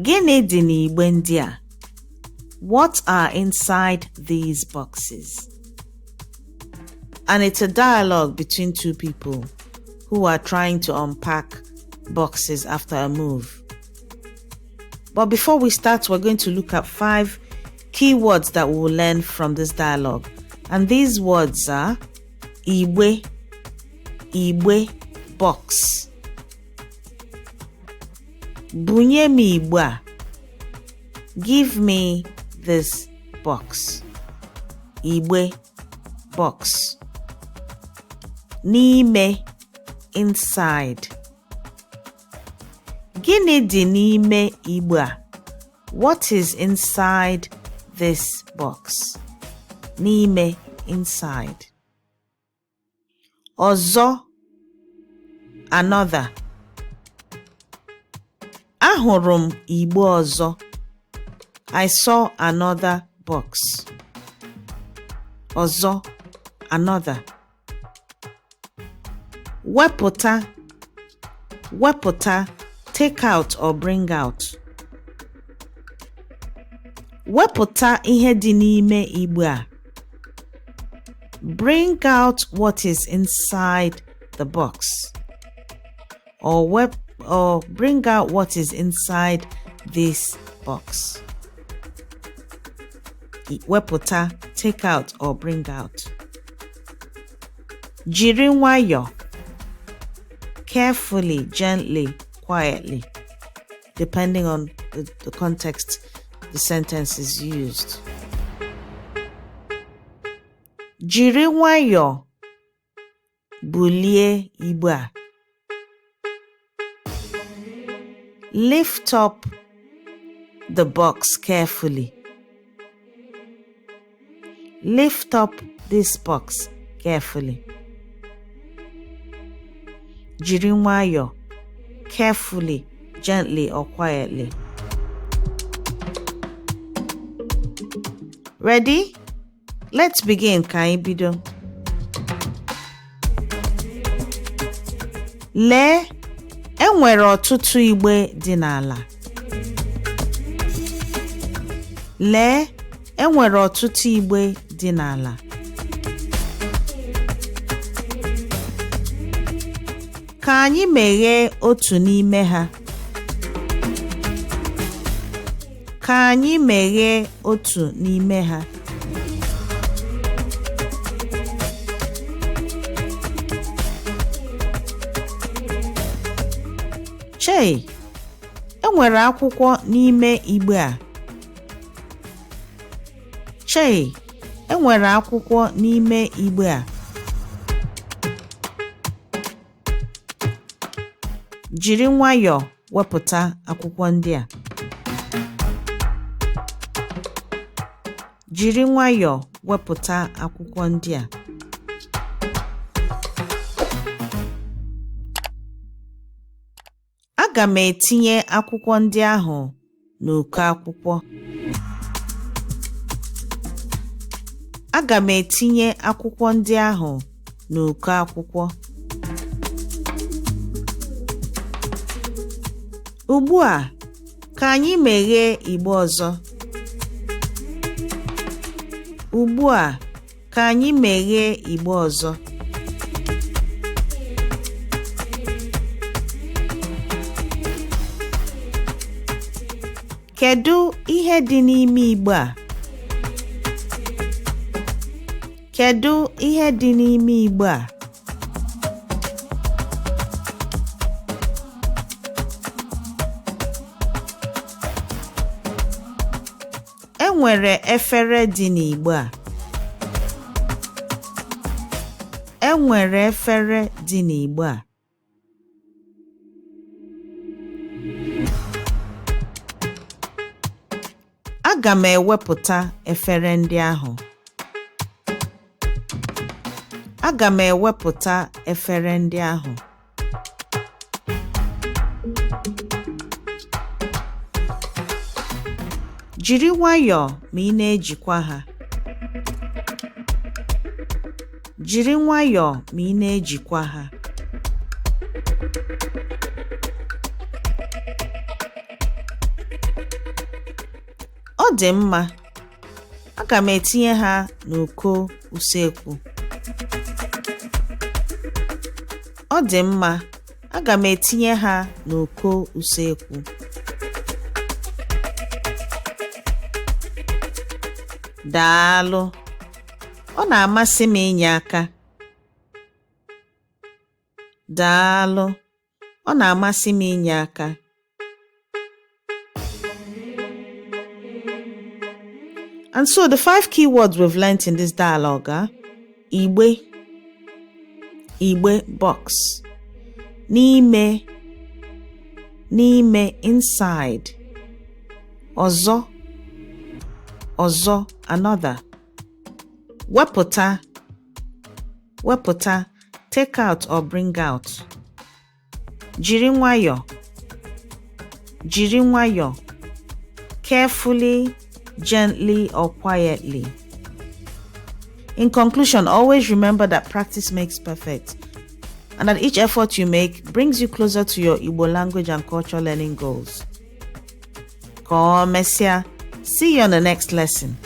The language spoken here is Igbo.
Gịnị dị n'igbe ndị a? What are inside these boxes? And it's a dialogue between two people who are trying to unpack boxes after a move. But before we start, we're going to look at 5 keywords that we will learn from this dialogue. And these words are Igbe, box. Bunye mi igbe a. Give me this box. Igbe, box. N'ime, inside. Gịnị dị n'ime igbe a? What is inside this box? N'ime, inside. Ọzọ, another. Ahụrụ m igbe ọzọ. I saw another box. Ọzọ, another. Wepụta, take out or bring out. Wepụta ihe dị n'ime igbe a. Bring out what is inside the box. Or bring out what is inside this box. Wepụta, take out or bring out. Jiri nwayọ. Carefully, gently, quietly, depending on the context the sentence is used. Jiri nwayọ. Bulie igbe a. Lift up the box carefully. Lift up this box carefully. Jiri nwayọ. Carefully, gently or quietly. Ready? Let's begin. Ka anyị bido. Lee, enwere ọtụtụ igbe dị n'ala. Lee, enwere ọtụtụ igbe dị n'ala. Ka anyị meghee otu n'ime ha. Ka anyị meghee otu n'ime ha. Chei, enwere akwụkwọ n'ime igbe a. Chei, enwere akwụkwọ n'ime igbe a. Jiri nwayọ wepụta akwụkwọ ndị a. Jiri nwayọ wepụta akwụkwọ ndị a. Aga m etinye akwụkwọ ndị ahụ n'uko akwụkwọ. Aga m etinye akwụkwọ ndị ahụ n'uko akwụkwọ. Ugbu a, ka anyị meghee igbe ọzọ. Ugbu a, ka anyị meghee igbe ọzọ. Kedu ihe dị n'ime igbe a? Kedu ihe dị n'ime igbe a? Enwere efere dị n'igbe a. Enwere efere dị n'igbe a. Aga m ewepụta efere ndị ahụ. Aga m ewepụta efere ndị ahụ. Jiri nwayọ ma ị na-ejikwa ha. Jiri nwayọ ma ị na-ejikwa ha. Ọ dị mma. Aga m etinye ha n'uko usekwu. Ọ dị mma. Aga m etinye ha n'uko usekwu. Daalụ. Ọ na-amasị m inye aka. Daalụ. Ọ na-amasị m inye aka. And so the 5 key words we've learnt in this dialogue are Igbe, box, n'ime, inside, ọzọ, another, wepụta, take out or bring out, jiri nwayọ, carefully, gently or quietly. In conclusion, always remember that practice makes perfect, and that each effort you make brings you closer to your Igbo language and culture learning goals. Ka o mesịa. See you on the next lesson.